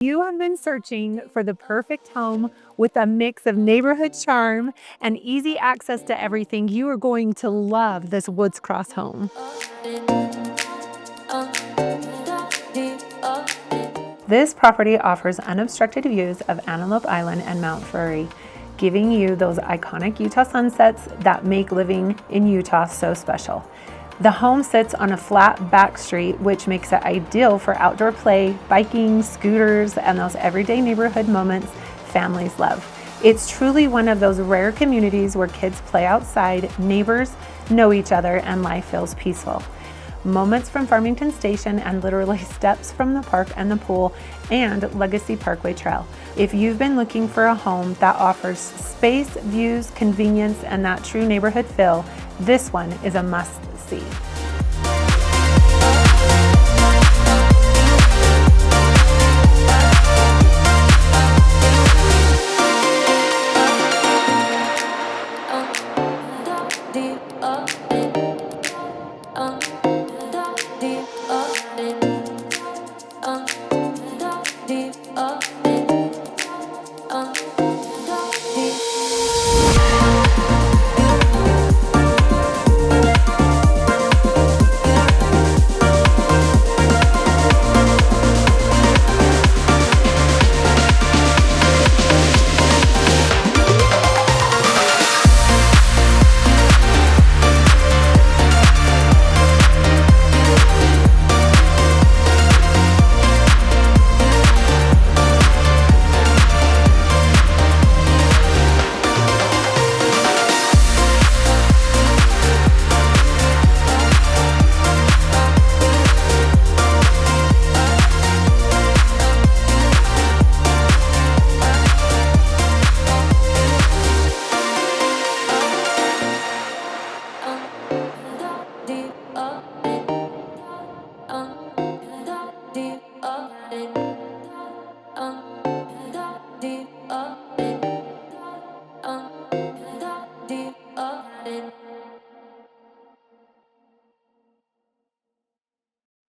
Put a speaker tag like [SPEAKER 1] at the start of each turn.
[SPEAKER 1] You have been searching for the perfect home with a mix of neighborhood charm and easy access to everything. You are going to love this Woods Cross home. This property offers unobstructed views of Antelope Island and Mount Frary, giving you those iconic Utah sunsets that make living in Utah so special. The home sits on a flat back street, which makes it ideal for outdoor play, biking, scooters, and those everyday neighborhood moments families love. It's truly one of those rare communities where kids play outside, neighbors know each other, and life feels peaceful. Moments from Farmington Station and literally steps from the park and the pool and Legacy Parkway Trail. If you've been looking for a home that offers space, views, convenience, and that true neighborhood feel, this one is a must see.
[SPEAKER 2] Deep up.